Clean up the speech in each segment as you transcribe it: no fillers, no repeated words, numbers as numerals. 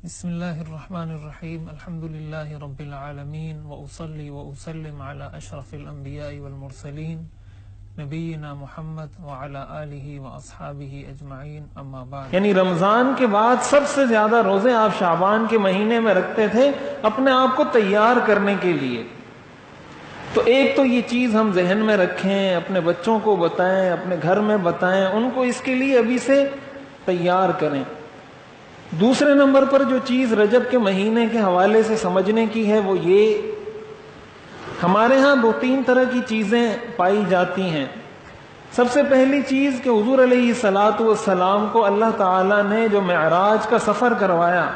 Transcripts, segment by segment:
بسم اللہ الرحمن الرحیم الحمد للہ رب العالمین وأصلی وأسلم علی اشرف الانبیاء والمرسلین نبینا محمد وعلی آلہ واصحابہ اجمعین اما بعد۔ یعنی رمضان کے بعد سب سے زیادہ روزے آپ شعبان کے مہینے میں رکھتے تھے اپنے آپ کو تیار کرنے کے لیے۔ تو ایک تو یہ چیز ہم ذہن میں رکھیں، اپنے بچوں کو بتائیں، اپنے گھر میں بتائیں، ان کو اس کے لیے ابھی سے تیار کریں۔ دوسرے نمبر پر جو چیز رجب کے مہینے کے حوالے سے سمجھنے کی ہے وہ یہ، ہمارے ہاں دو تین طرح کی چیزیں پائی جاتی ہیں۔ سب سے پہلی چیز کہ حضور علیہ الصلوۃ والسلام کو اللہ تعالیٰ نے جو معراج کا سفر کروایا،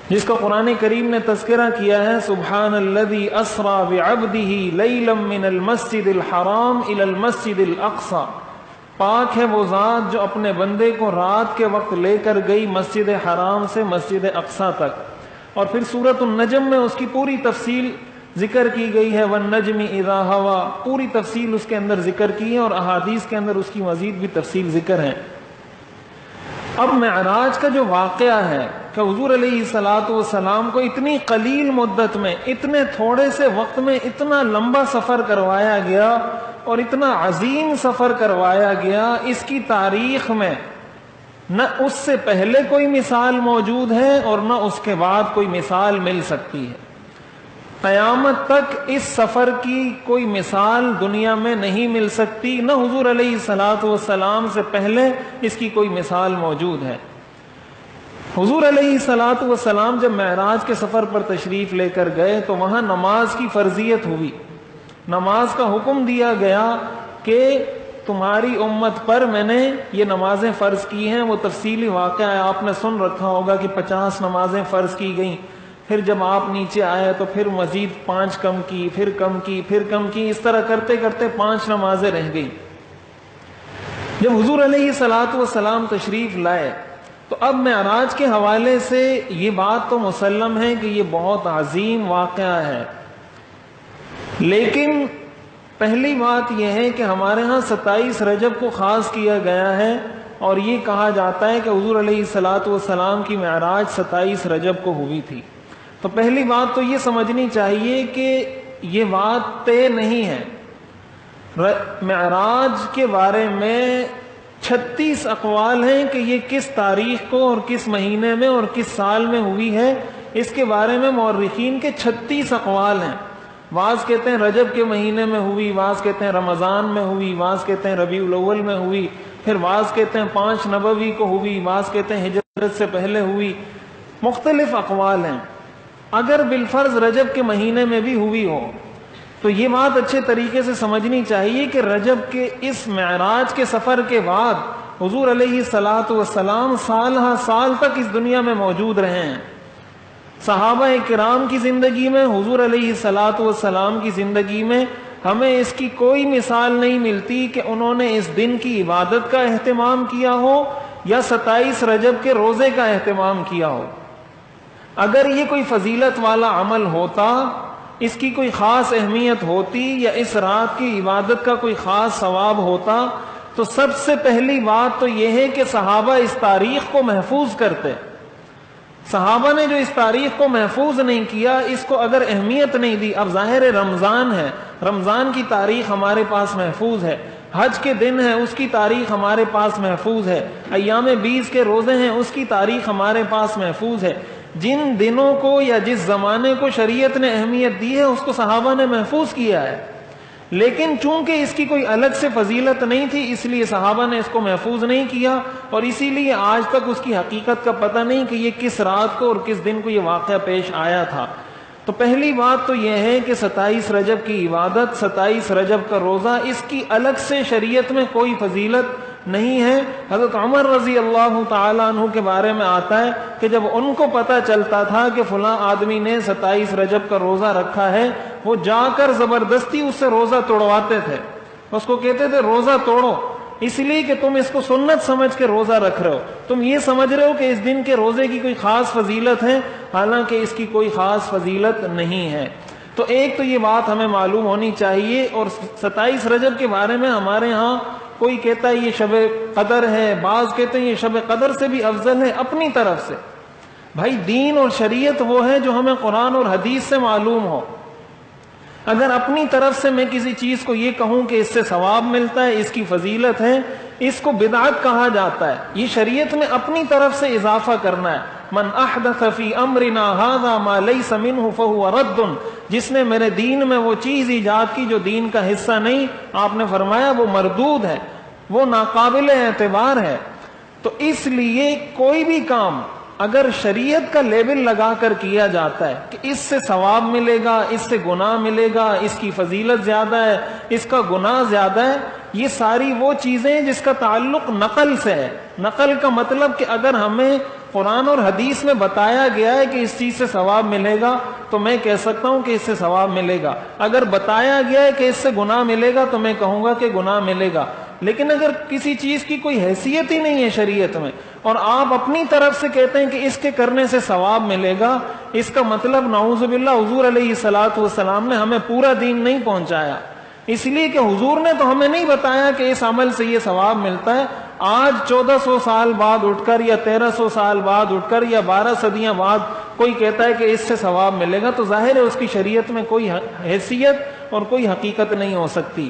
جس کا قرآن کریم نے تذکرہ کیا ہے، سبحان الذی اسری بعبدہ لیلا من المسجد الحرام الی المسجد الاقصی، پاک ہے وہ ذات جو اپنے بندے کو رات کے وقت لے کر گئی مسجد حرام سے مسجد اقصی تک۔ اور پھر سورۃ النجم میں اس کی پوری تفصیل ذکر کی گئی ہے، والنجم اذا ہوا، پوری تفصیل اس کے اندر ذکر کی ہے، اور احادیث کے اندر اس کی مزید بھی تفصیل ذکر ہے۔ اب معراج کا جو واقعہ ہے کہ حضور علیہ الصلوۃ والسلام کو اتنی قلیل مدت میں، اتنے تھوڑے سے وقت میں اتنا لمبا سفر کروایا گیا اور اتنا عظیم سفر کروایا گیا، اس کی تاریخ میں نہ اس سے پہلے کوئی مثال موجود ہے اور نہ اس کے بعد کوئی مثال مل سکتی ہے۔ قیامت تک اس سفر کی کوئی مثال دنیا میں نہیں مل سکتی، نہ حضور علیہ الصلوۃ والسلام سے پہلے اس کی کوئی مثال موجود ہے۔ حضور علیہ الصلوۃ والسلام جب معراج کے سفر پر تشریف لے کر گئے تو وہاں نماز کی فرضیت ہوئی، نماز کا حکم دیا گیا کہ تمہاری امت پر میں نے یہ نمازیں فرض کی ہیں۔ وہ تفصیلی واقعہ ہے، آپ نے سن رکھا ہوگا کہ 50 نمازیں فرض کی گئیں، پھر جب آپ نیچے آئے تو پھر مزید 5 کم کی، پھر کم کی، پھر کم کی، اس طرح کرتے کرتے 5 نمازیں رہ گئیں۔ جب حضور علیہ الصلوۃ والسلام تشریف لائے تو اب معراج کے حوالے سے یہ بات تو مسلم ہے کہ یہ بہت عظیم واقعہ ہے، لیکن پہلی بات یہ ہے کہ ہمارے ہاں 27 رجب کو خاص کیا گیا ہے، اور یہ کہا جاتا ہے کہ حضور علیہ الصلوۃ والسلام کی معراج 27 رجب کو ہوئی تھی۔ تو پہلی بات تو یہ سمجھنی چاہیے کہ یہ بات طے نہیں ہے۔ معراج کے بارے میں 36 اقوال ہیں کہ یہ کس تاریخ کو اور کس مہینے میں اور کس سال میں ہوئی ہے، اس کے بارے میں مورخین کے 36 اقوال ہیں۔ بعض کہتے ہیں رجب کے مہینے میں ہوئی، بعض کہتے ہیں رمضان میں ہوئی، بعض کہتے ہیں ربیع الاول میں ہوئی، پھر بعض کہتے ہیں 5 نبوی کو ہوئی، بعض کہتے ہیں ہجرت سے پہلے ہوئی، مختلف اقوال ہیں۔ اگر بالفرض رجب کے مہینے میں بھی ہوئی ہو تو یہ بات اچھے طریقے سے سمجھنی چاہیے کہ رجب کے اس معراج کے سفر کے بعد حضور علیہ الصلوۃ والسلام سال ہا سال تک اس دنیا میں موجود رہے ہیں۔ صحابہ کرام کی زندگی میں، حضور علیہ الصلوۃ والسلام کی زندگی میں ہمیں اس کی کوئی مثال نہیں ملتی کہ انہوں نے اس دن کی عبادت کا اہتمام کیا ہو یا 27 رجب کے روزے کا اہتمام کیا ہو۔ اگر یہ کوئی فضیلت والا عمل ہوتا، اس کی کوئی خاص اہمیت ہوتی یا اس رات کی عبادت کا کوئی خاص ثواب ہوتا تو سب سے پہلی بات تو یہ ہے کہ صحابہ اس تاریخ کو محفوظ کرتے۔ صحابہ نے جو اس تاریخ کو محفوظ نہیں کیا، اس کو اگر اہمیت نہیں دی، اب ظاہر رمضان ہے، رمضان کی تاریخ ہمارے پاس محفوظ ہے، حج کے دن ہے اس کی تاریخ ہمارے پاس محفوظ ہے، ایام 20 کے روزے ہیں اس کی تاریخ ہمارے پاس محفوظ ہے۔ جن دنوں کو یا جس زمانے کو شریعت نے اہمیت دی ہے اس کو صحابہ نے محفوظ کیا ہے، لیکن چونکہ اس کی کوئی الگ سے فضیلت نہیں تھی اس لیے صحابہ نے اس کو محفوظ نہیں کیا، اور اسی لیے آج تک اس کی حقیقت کا پتہ نہیں کہ یہ کس رات کو اور کس دن کو یہ واقعہ پیش آیا تھا۔ تو پہلی بات تو یہ ہے کہ 27 رجب کی عبادت، 27 رجب کا روزہ، اس کی الگ سے شریعت میں کوئی فضیلت نہیں ہے۔ حضرت عمر رضی اللہ تعالیٰ عنہ کے بارے میں آتا ہے کہ جب ان کو پتہ چلتا تھا کہ فلاں آدمی نے 27 رجب کا روزہ رکھا ہے، وہ جا کر زبردستی اس سے روزہ توڑواتے تھے، اس کو کہتے تھے روزہ توڑو، اس لیے کہ تم اس کو سنت سمجھ کے روزہ رکھ رہے ہو، تم یہ سمجھ رہے ہو کہ اس دن کے روزے کی کوئی خاص فضیلت ہے، حالانکہ اس کی کوئی خاص فضیلت نہیں ہے۔ تو ایک تو یہ بات ہمیں معلوم ہونی چاہیے۔ اور 27 رجب کے بارے میں ہمارے ہاں کوئی کہتا ہے یہ شب قدر ہے، بعض کہتے ہیں یہ شب قدر سے بھی افضل ہے، اپنی طرف سے بھائی دین اور شریعت وہ ہے جو ہمیں قرآن اور حدیث سے معلوم ہو. اگر اپنی طرف سے میں کسی چیز کو یہ کہوں کہ اس سے ثواب ملتا ہے، اس کی فضیلت ہے، اس کو بدعت کہا جاتا ہے. یہ شریعت میں اپنی طرف سے اضافہ کرنا ہے. من احدث فی امرنا ھذا ما لیس منہ فہو رد، جس نے میرے دین میں وہ چیز ایجاد کی جو دین کا حصہ نہیں، آپ نے فرمایا وہ مردود ہے، وہ ناقابل اعتبار ہے. تو اس لیے کوئی بھی کام اگر شریعت کا لیبل لگا کر کیا جاتا ہے کہ اس سے ثواب ملے گا، اس سے گناہ ملے گا، اس کی فضیلت زیادہ ہے، اس کا گناہ زیادہ ہے، یہ ساری وہ چیزیں جس کا تعلق نقل سے ہے. نقل کا مطلب کہ اگر ہمیں قرآن اور حدیث میں بتایا گیا ہے کہ اس چیز سے ثواب ملے گا تو میں کہہ سکتا ہوں کہ اس سے ثواب ملے گا. اگر بتایا گیا ہے کہ اس سے گناہ ملے گا تو میں کہوں گا کہ گناہ ملے گا. لیکن اگر کسی چیز کی کوئی حیثیت ہی نہیں ہے شریعت میں اور آپ اپنی طرف سے کہتے ہیں کہ اس کے کرنے سے ثواب ملے گا، اس کا مطلب نعوذ باللہ حضور علیہ الصلوۃ والسلام نے ہمیں پورا دین نہیں پہنچایا. اس لیے کہ حضور نے تو ہمیں نہیں بتایا کہ اس عمل سے یہ ثواب ملتا ہے. آج 1400 سال بعد اٹھ کر یا 1300 سال بعد اٹھ کر یا 12 صدیاں بعد کوئی کہتا ہے کہ اس سے ثواب ملے گا، تو ظاہر ہے اس کی شریعت میں کوئی حیثیت اور کوئی حقیقت نہیں ہو سکتی.